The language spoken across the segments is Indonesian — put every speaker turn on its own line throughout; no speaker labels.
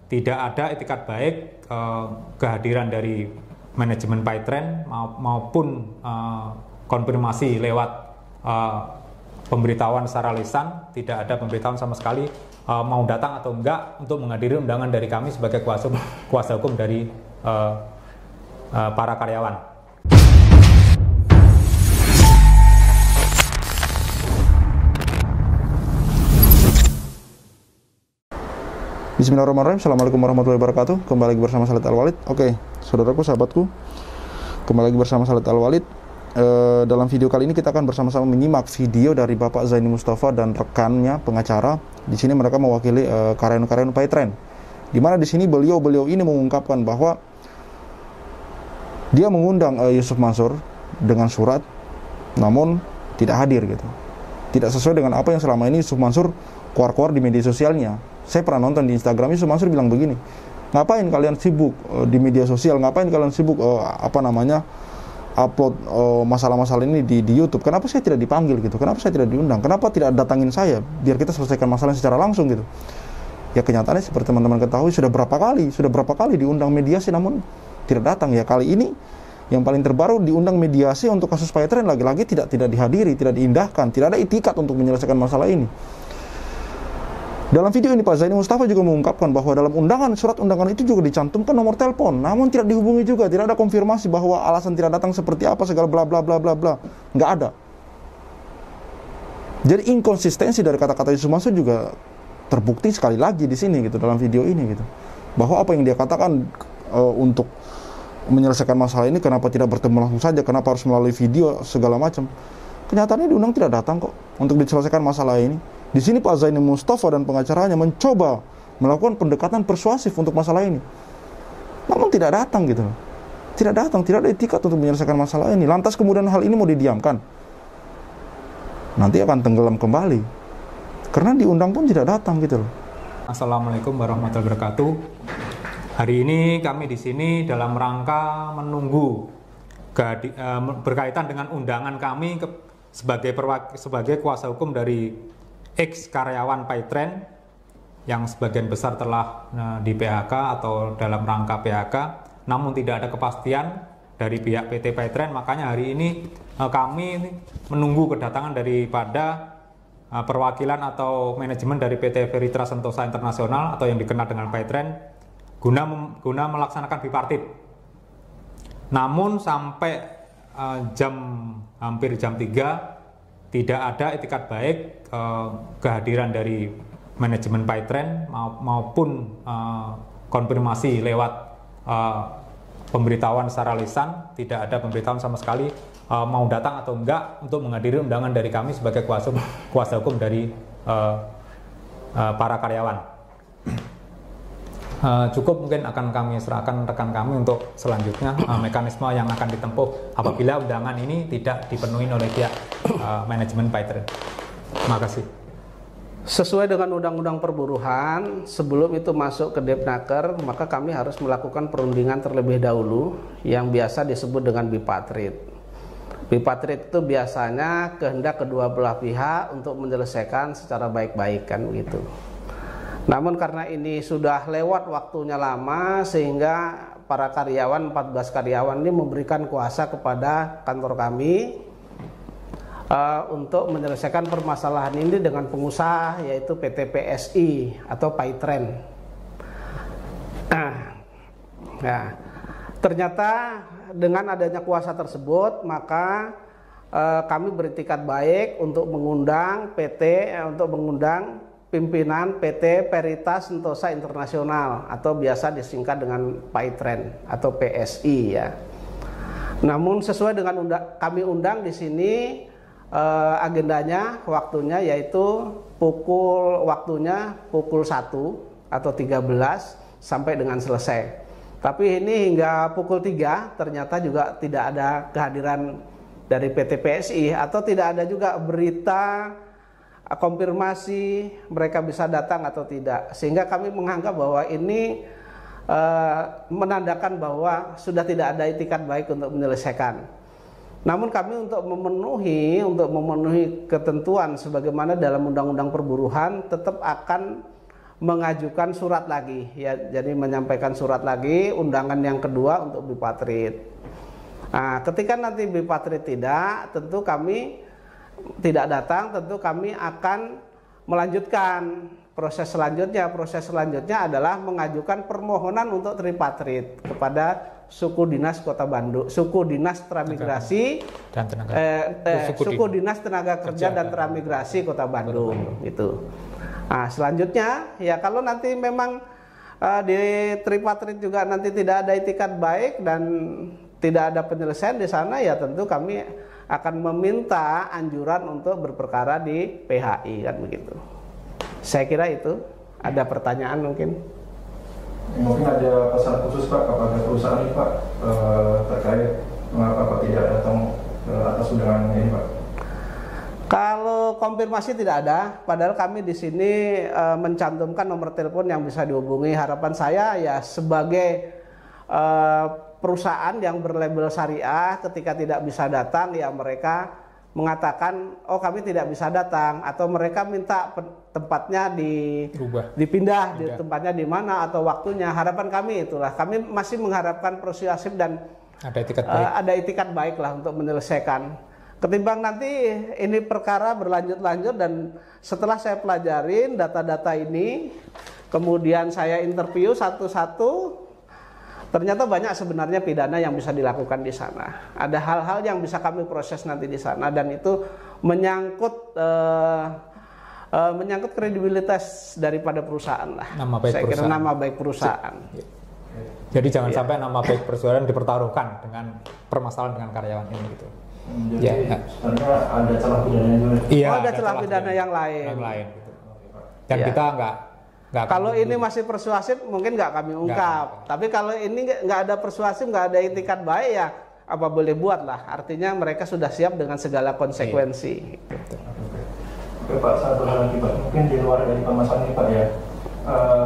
tidak ada itikat baik kehadiran dari manajemen PayTrend maupun konfirmasi lewat pemberitahuan secara lisan. Tidak ada pemberitahuan sama sekali mau datang atau enggak untuk menghadiri undangan dari kami sebagai kuasa hukum dari para karyawan.
Bismillahirrahmanirrahim. Assalamualaikum warahmatullahi wabarakatuh. Kembali lagi bersama Khalid Al Walid. Oke, saudaraku, sahabatku, kembali lagi bersama Khalid Al Walid. Dalam video kali ini kita akan bersama-sama menyimak video dari Bapak Zaini Mustafa dan rekannya pengacara. Di sini mereka mewakili karyawan-karyawan PayTrend. Di mana di sini beliau ini mengungkapkan bahwa dia mengundang Yusuf Mansur dengan surat, namun tidak hadir gitu. Tidak sesuai dengan apa yang selama ini Yusuf Mansur keluar-keluar di media sosialnya. Saya pernah nonton di Instagram, Yusuf Mansur bilang begini, ngapain kalian sibuk di media sosial, ngapain kalian sibuk upload masalah-masalah ini di YouTube, kenapa saya tidak dipanggil gitu, kenapa saya tidak diundang, kenapa tidak datangin saya, biar kita selesaikan masalah secara langsung gitu. Ya kenyataannya seperti teman-teman ketahui, sudah berapa kali diundang mediasi namun tidak datang. Ya kali ini yang paling terbaru diundang mediasi untuk kasus PayTrend, lagi-lagi tidak dihadiri, tidak diindahkan, tidak ada itikat untuk menyelesaikan masalah ini. Dalam video ini Pak Zaini Mustafa juga mengungkapkan bahwa dalam surat undangan itu juga dicantumkan nomor telepon, namun tidak dihubungi juga, tidak ada konfirmasi bahwa alasan tidak datang seperti apa, segala bla bla bla bla bla, nggak ada. Jadi inkonsistensi dari kata-kata Yusuf Mansur juga terbukti sekali lagi di sini gitu, dalam video ini gitu, bahwa apa yang dia katakan untuk menyelesaikan masalah ini, kenapa tidak bertemu langsung saja, kenapa harus melalui video segala macam. Kenyataannya diundang tidak datang kok untuk diselesaikan masalah ini. Di sini Pak Zaini Mustafa dan pengacaranya mencoba melakukan pendekatan persuasif untuk masalah ini, namun tidak datang gitu. Tidak datang, tidak ada etikat untuk menyelesaikan masalah ini. Lantas kemudian hal ini mau didiamkan, nanti akan tenggelam kembali. Karena diundang pun tidak datang gitu loh.
Assalamualaikum warahmatullahi wabarakatuh. Hari ini kami di sini dalam rangka menunggu berkaitan dengan undangan kami sebagai kuasa hukum dari ex karyawan PayTrend yang sebagian besar telah di PHK atau dalam rangka PHK, namun tidak ada kepastian dari pihak PT PayTrend. Makanya hari ini kami menunggu kedatangan daripada perwakilan atau manajemen dari PT Veritra Sentosa Internasional atau yang dikenal dengan PayTrend guna melaksanakan bipartit. Namun sampai hampir jam 3 tidak ada itikat baik kehadiran dari manajemen PayTrend maupun konfirmasi lewat pemberitahuan secara lisan. Tidak ada pemberitahuan sama sekali mau datang atau enggak untuk menghadiri undangan dari kami sebagai kuasa hukum dari para karyawan. Cukup mungkin akan kami serahkan rekan kami untuk selanjutnya mekanisme yang akan ditempuh apabila undangan ini tidak dipenuhi oleh pihak manajemen PayTrend. Terima kasih.
Sesuai dengan Undang-Undang Perburuhan, sebelum itu masuk ke Depnaker, maka kami harus melakukan perundingan terlebih dahulu yang biasa disebut dengan bipartit. Bipartit itu biasanya kehendak kedua belah pihak untuk menyelesaikan secara baik-baik, kan begitu. Namun karena ini sudah lewat waktunya lama, sehingga para karyawan, 14 karyawan ini memberikan kuasa kepada kantor kami untuk menyelesaikan permasalahan ini dengan pengusaha, yaitu PT PSI atau PayTrend. Nah, ternyata dengan adanya kuasa tersebut, maka kami beretikat baik untuk mengundang pimpinan PT Veritra Sentosa Internasional atau biasa disingkat dengan PayTrend atau PSI ya. Namun sesuai dengan kami undang di sini agendanya, waktunya yaitu pukul 1 atau 13 sampai dengan selesai. Tapi ini hingga pukul 3 ternyata juga tidak ada kehadiran dari PT PSI atau tidak ada juga berita konfirmasi mereka bisa datang atau tidak, sehingga kami menganggap bahwa ini menandakan bahwa sudah tidak ada itikat baik untuk menyelesaikan. Namun kami untuk memenuhi ketentuan sebagaimana dalam Undang-Undang Perburuhan tetap akan mengajukan surat lagi, ya, jadi menyampaikan surat lagi, undangan yang kedua untuk Bipatrit. Nah, ketika nanti Bipatrit tidak, tentu kami tidak datang, tentu kami akan melanjutkan proses selanjutnya. Proses selanjutnya adalah mengajukan permohonan untuk Tripatrit kepada suku dinas Kota Bandung, suku dinas transmigrasi
dan tenaga
suku dinas tenaga kerja dan transmigrasi Kota Bandung itu. Nah, selanjutnya ya kalau nanti memang di Tripatrit juga nanti tidak ada itikat baik dan tidak ada penyelesaian di sana, ya tentu kami akan meminta anjuran untuk berperkara di PHI, kan begitu. Saya kira itu. Ada pertanyaan mungkin?
Mungkin ada pesan khusus Pak kepada perusahaan ini Pak terkait mengapa Pak tidak datang atas undangan ini Pak?
Kalau konfirmasi tidak ada, padahal kami di sini mencantumkan nomor telepon yang bisa dihubungi. Harapan saya ya sebagai perusahaan yang berlabel syariah, ketika tidak bisa datang ya mereka mengatakan oh kami tidak bisa datang, atau mereka minta tempatnya dipindah di tempatnya di mana atau waktunya. Harapan kami itulah, kami masih mengharapkan persuasif dan ada itikat baik lah untuk menyelesaikan. Ketimbang nanti ini perkara berlanjut-lanjut dan setelah saya pelajarin data-data ini, kemudian saya interview satu-satu, ternyata banyak sebenarnya pidana yang bisa dilakukan di sana. Ada hal-hal yang bisa kami proses nanti di sana, dan itu menyangkut kredibilitas daripada perusahaan lah. Saya kira nama baik perusahaan.
Jadi jangan sampai nama baik perusahaan dipertaruhkan dengan permasalahan dengan karyawan ini gitu.
Jadi sebenarnya ada celah pidana juga.
Iya,
ada celah pidana yang lain gitu.
Dan kita nggak
kalau ini masih persuasif mungkin nggak kami ungkap. Tapi kalau ini nggak ada persuasif, nggak ada itikat baik, ya apa boleh buat lah. Artinya mereka sudah siap dengan segala konsekuensi.
Oke Pak, satu hal lagi Pak, mungkin di luar dari permasalahan ini Pak ya,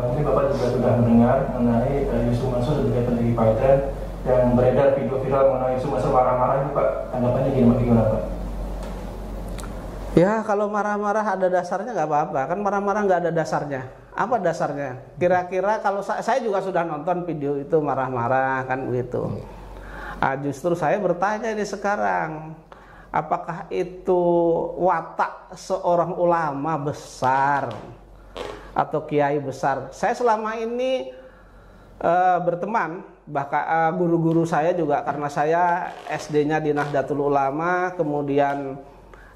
mungkin Bapak juga sudah mendengar mengenai Yusuf Mansur sebagai pendiri Paitren yang beredar video viral mengenai Yusuf Mansur marah-marah itu Pak, tanggapannya gimana Pak?
Ya kalau marah-marah ada dasarnya nggak apa-apa, kan marah-marah nggak ada dasarnya. Apa dasarnya? Kira-kira kalau saya juga sudah nonton video itu marah-marah kan begitu. Justru saya bertanya ini sekarang, apakah itu watak seorang ulama besar atau kiai besar? Saya selama ini berteman, bahkan guru-guru saya juga, karena saya SD-nya di Nahdlatul Ulama, kemudian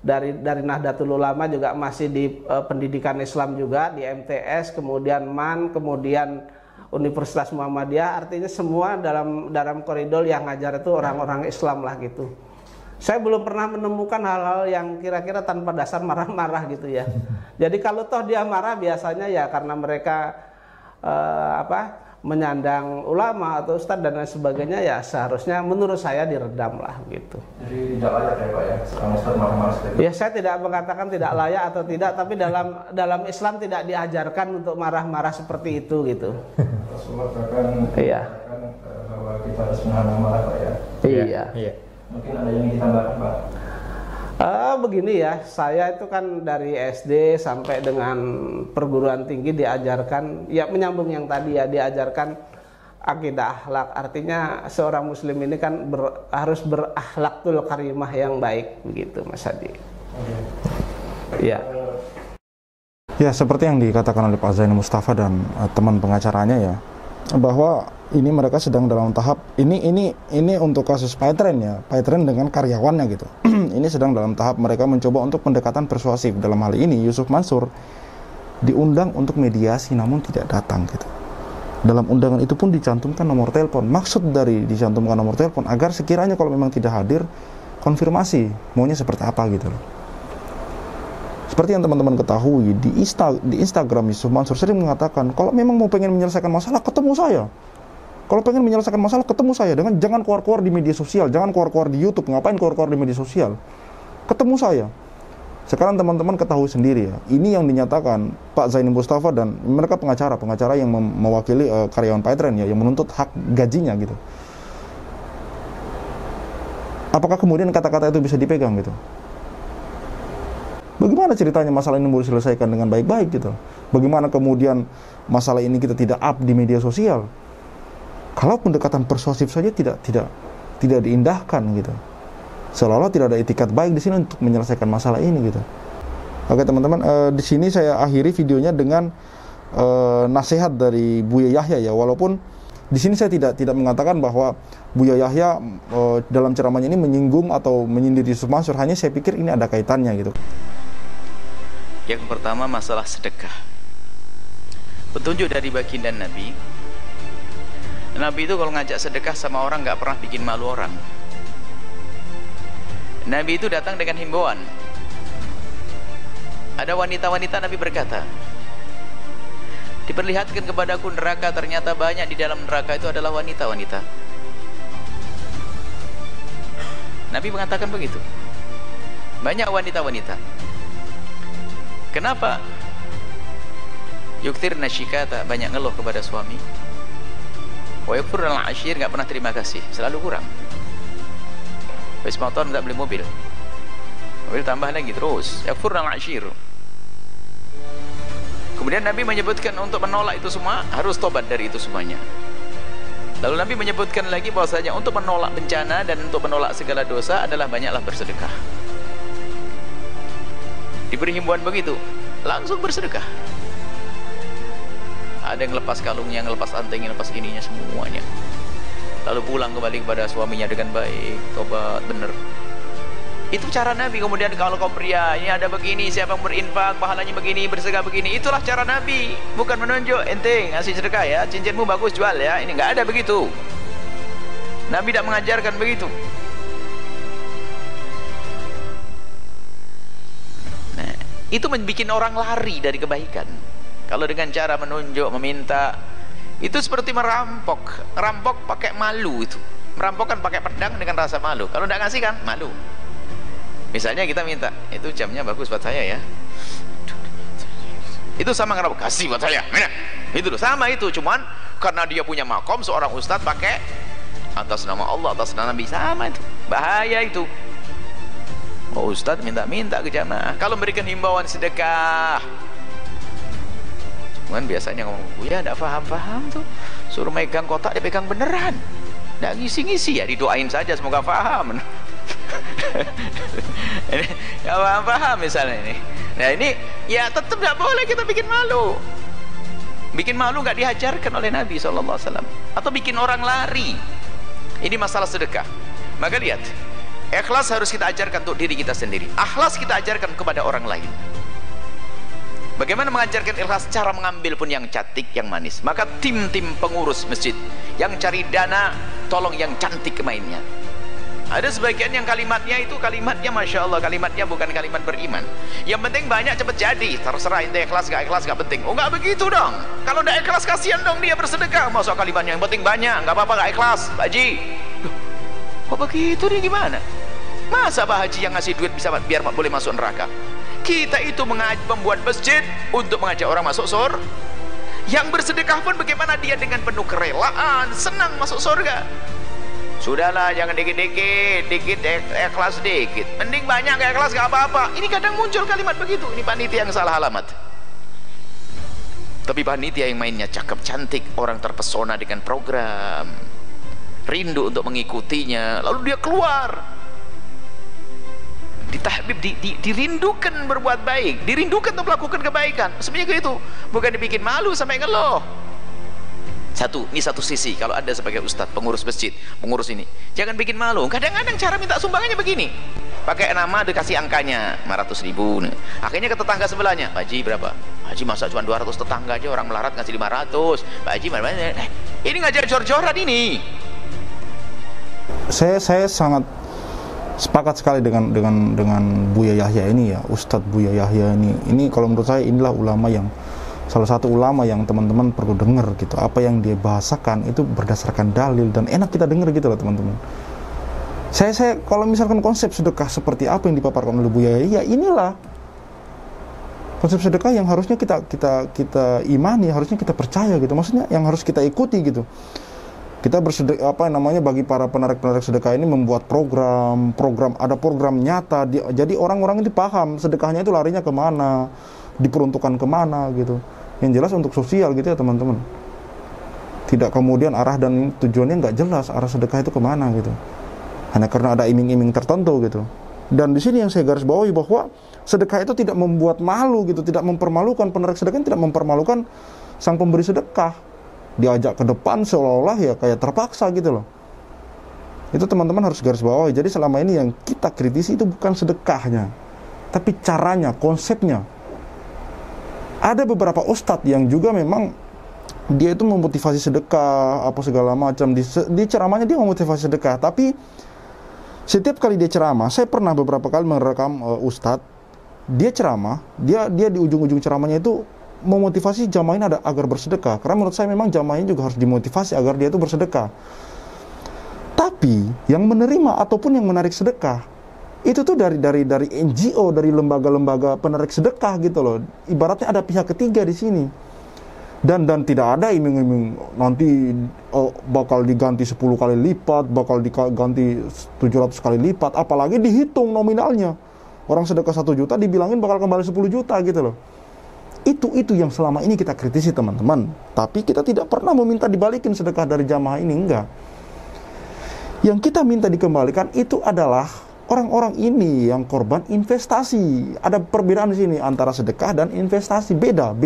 dari Nahdlatul Ulama juga masih di pendidikan Islam juga di MTS, kemudian MAN, kemudian Universitas Muhammadiyah. Artinya semua dalam koridor yang ngajar itu orang-orang Islam lah gitu. Saya belum pernah menemukan hal-hal yang kira-kira tanpa dasar marah-marah gitu ya. Jadi kalau toh dia marah biasanya ya karena mereka menyandang ulama atau ustadz dan lain sebagainya, ya seharusnya menurut saya diredam lah gitu.
Jadi tidak layak ya Pak ya, seorang ustadz marah-marah seperti itu?
Ya saya tidak mengatakan tidak layak atau tidak, tapi dalam Islam tidak diajarkan untuk marah-marah seperti itu gitu.
Rasulullah bahkan mengatakan bahwa kita harus menahan amarah Pak ya.
Iya.
Mungkin ada yang ditambahkan Pak?
Begini ya, saya itu kan dari SD sampai dengan perguruan tinggi diajarkan, ya menyambung yang tadi ya, diajarkan akidah akhlak. Artinya seorang muslim ini kan harus berakhlakul karimah yang baik, begitu Mas Hadi. Iya.
Ya, seperti yang dikatakan oleh Pak Zainul Mustafa dan teman pengacaranya ya, bahwa ini mereka sedang dalam tahap ini untuk kasus Paitren ya, Paitren dengan karyawannya gitu. Ini sedang dalam tahap mereka mencoba untuk pendekatan persuasif. Dalam hal ini Yusuf Mansur diundang untuk mediasi namun tidak datang gitu. Dalam undangan itu pun dicantumkan nomor telepon. Maksud dari dicantumkan nomor telepon agar sekiranya kalau memang tidak hadir, konfirmasi maunya seperti apa gitu loh. Seperti yang teman-teman ketahui, di Instagram Yusuf Mansur sering mengatakan, kalau memang mau pengen menyelesaikan masalah, ketemu saya. Kalau pengen menyelesaikan masalah, ketemu saya. Jangan keluar-keluar di media sosial, jangan keluar-keluar di YouTube. Ngapain keluar-keluar di media sosial? Ketemu saya. Sekarang teman-teman ketahui sendiri ya, ini yang dinyatakan Pak Zainul Mustafa dan mereka pengacara yang mewakili karyawan Paitren ya, yang menuntut hak gajinya gitu. Apakah kemudian kata-kata itu bisa dipegang gitu? Bagaimana ceritanya masalah ini mau diselesaikan dengan baik-baik gitu? Bagaimana kemudian masalah ini kita tidak up di media sosial? Kalau pendekatan persuasif saja tidak diindahkan gitu. Seolah-olah tidak ada etikat baik di sini untuk menyelesaikan masalah ini gitu. Oke teman-teman, di sini saya akhiri videonya dengan nasihat dari Buya Yahya ya. Walaupun di sini saya tidak mengatakan bahwa Buya Yahya dalam ceramahnya ini menyinggung atau menyindir Yusuf Mansur. Hanya saya pikir ini ada kaitannya gitu.
Yang pertama masalah sedekah. Petunjuk dari baginda Nabi. Nabi itu kalau ngajak sedekah sama orang nggak pernah bikin malu orang. Nabi itu datang dengan himbauan. Ada wanita-wanita, Nabi berkata, diperlihatkan kepadaku neraka, ternyata banyak di dalam neraka itu adalah wanita-wanita. Nabi mengatakan begitu. Banyak wanita-wanita. Kenapa? Yuktirna syikata, banyak ngeluh kepada suami. Wa yakfurna al-ashir, nggak pernah terima kasih, selalu kurang. Habis motor tidak beli mobil, mobil tambah lagi terus. Yakfurna al-ashir. Kemudian Nabi menyebutkan untuk menolak itu semua harus tobat dari itu semuanya. Lalu Nabi menyebutkan lagi bahwasanya untuk menolak bencana dan untuk menolak segala dosa adalah banyaklah bersedekah. Diberi himbauan begitu, langsung bersedekah. Ada yang lepas kalungnya, yang lepas anting, yang lepas ininya, semuanya. Lalu pulang kembali kepada suaminya dengan baik, tobat, benar. Itu cara Nabi. Kemudian kalau kaum pria, ini ada begini, siapa yang berinfak, pahalanya begini, bersedekah begini. Itulah cara Nabi. Bukan menunjuk, ente ngasih sedekah ya, cincinmu bagus, jual ya. Ini nggak ada begitu. Nabi tidak mengajarkan begitu. Nah, itu membuat orang lari dari kebaikan. Kalau dengan cara menunjuk, meminta, itu seperti merampok. Rampok pakai malu itu. Merampok kan pakai pedang dengan rasa malu. Kalau tidak ngasih kan malu. Misalnya kita minta, itu jamnya bagus buat saya ya. Itu sama ngerampok, kasih buat saya. Mana? Itu loh, sama itu. Cuman karena dia punya makom seorang ustadz pakai atas nama Allah, atas nama Nabi, sama itu. Bahaya itu. Oh, ustadz minta-minta ke jamaah. Kalau memberikan himbauan sedekah, kan biasanya ngomong, Buya tidak paham-paham tuh, suruh megang kotak dia pegang beneran, tidak ngisi-ngisi ya, didoain saja semoga paham. Ini nggak paham misalnya ini. Nah ini ya tetap tidak boleh kita bikin malu. Bikin malu nggak diajarkan oleh Nabi SAW, atau bikin orang lari. Ini masalah sedekah. Maka lihat, ikhlas harus kita ajarkan untuk diri kita sendiri, ikhlas kita ajarkan kepada orang lain. Bagaimana mengajarkan ikhlas? Cara mengambil pun yang cantik, yang manis. Maka tim-tim pengurus masjid yang cari dana, tolong yang cantik mainnya. Ada sebagian yang kalimatnya itu kalimatnya Masya Allah, kalimatnya bukan kalimat beriman. Yang penting banyak cepat jadi, terserah ente ikhlas gak penting. Oh gak begitu dong. Kalau gak ikhlas kasihan dong dia bersedekah. Masuk kalimatnya yang penting banyak, gak apa-apa gak ikhlas Pak Haji. Kok begitu dia gimana? Masa Pak Haji yang ngasih duit bisa biar boleh masuk neraka? Kita itu membuat masjid untuk mengajak orang masuk surga. Yang bersedekah pun bagaimana dia dengan penuh kerelaan, senang masuk surga. Sudahlah, jangan dikit-dikit, ikhlas dikit. Mending banyak gak ikhlas gak apa-apa. Ini kadang muncul kalimat begitu. Ini panitia yang salah alamat. Tapi panitia yang mainnya cakep cantik, orang terpesona dengan program, rindu untuk mengikutinya, lalu dia keluar. Ditahbib, dirindukan berbuat baik, dirindukan untuk melakukan kebaikan. Sebenarnya itu bukan dibikin malu sampai ngeluh. Ini satu sisi. Kalau Anda sebagai ustadz, pengurus masjid, pengurus ini, jangan bikin malu. Kadang-kadang cara minta sumbangannya begini, pakai nama, dikasih angkanya 500.000. Akhirnya ke tetangga sebelahnya, Pak Haji berapa? Pak Haji masa cuma 200, tetangga aja orang melarat ngasih 500. Pak Haji mana? Ini ngajak jor-joran ini.
Saya sangat sepakat sekali dengan Buya Yahya ini ya, Ustadz Buya Yahya ini. Ini kalau menurut saya inilah ulama yang salah satu ulama yang teman-teman perlu dengar gitu. Apa yang dia bahasakan itu berdasarkan dalil dan enak kita dengar gitu loh teman-teman. Saya kalau misalkan konsep sedekah seperti apa yang dipaparkan oleh Buya Yahya, inilah konsep sedekah yang harusnya kita imani, harusnya kita percaya gitu. Maksudnya yang harus kita ikuti gitu. Kita bersedekah, bagi para penarik sedekah ini membuat program, ada program nyata, jadi orang-orang itu paham sedekahnya itu larinya kemana, diperuntukkan kemana gitu. yang jelas untuk sosial gitu ya teman-teman. Tidak kemudian arah dan tujuannya nggak jelas, arah sedekah itu kemana gitu, hanya karena ada iming-iming tertentu gitu. Dan di sini yang saya garis bawahi bahwa sedekah itu tidak membuat malu gitu, tidak mempermalukan. Penarik sedekah tidak mempermalukan sang pemberi sedekah, diajak ke depan seolah-olah ya kayak terpaksa gitu loh. Itu teman-teman harus garis bawahi. Jadi selama ini yang kita kritisi itu bukan sedekahnya, tapi caranya, konsepnya. Ada beberapa ustadz yang juga memang dia itu memotivasi sedekah apa segala macam, di ceramahnya dia memotivasi sedekah, tapi setiap kali dia ceramah, saya pernah beberapa kali merekam ustadz, dia ceramah, dia di ujung-ujung ceramahnya itu memotivasi jamaah ini agar bersedekah. Karena menurut saya memang jamaah ini juga harus dimotivasi agar dia itu bersedekah. Tapi yang menerima ataupun yang menarik sedekah itu tuh dari NGO, dari lembaga-lembaga penarik sedekah gitu loh. Ibaratnya ada pihak ketiga di sini. Dan tidak ada iming-iming nanti bakal diganti 10 kali lipat, bakal diganti 700 kali lipat, apalagi dihitung nominalnya. Orang sedekah 1 juta dibilangin bakal kembali 10 juta gitu loh. Itu yang selama ini kita kritisi teman-teman. Tapi kita tidak pernah meminta dibalikin sedekah dari jamaah ini, enggak. Yang kita minta dikembalikan itu adalah orang-orang ini yang korban investasi. Ada perbedaan di sini antara sedekah dan investasi, beda.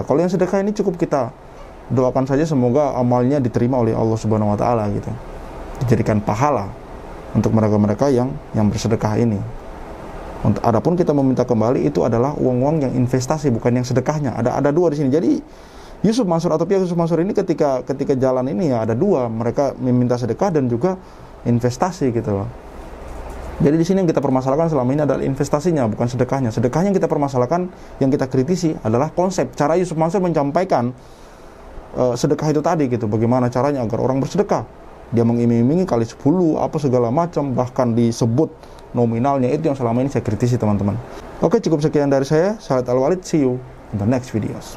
Kalau yang sedekah ini cukup kita doakan saja semoga amalnya diterima oleh Allah Subhanahu wa taala gitu. Dijadikan pahala untuk mereka-mereka yang bersedekah ini. Adapun kita meminta kembali itu adalah uang-uang yang investasi, bukan yang sedekahnya. Ada dua di sini. Jadi Yusuf Mansur atau pihak Yusuf Mansur ini ketika jalan ini ya ada dua, mereka meminta sedekah dan juga investasi gitu loh. Jadi di sini yang kita permasalahkan selama ini adalah investasinya, bukan sedekahnya. Sedekahnya yang kita permasalahkan, yang kita kritisi adalah konsep, cara Yusuf Mansur menyampaikan sedekah itu tadi gitu. Bagaimana caranya agar orang bersedekah? Dia mengiming-imingi kali 10 apa segala macam, bahkan disebut nominalnya. Itu yang selama ini saya kritisi teman-teman. Oke, cukup sekian dari saya. Khalid Al-Walid, see you in the next videos.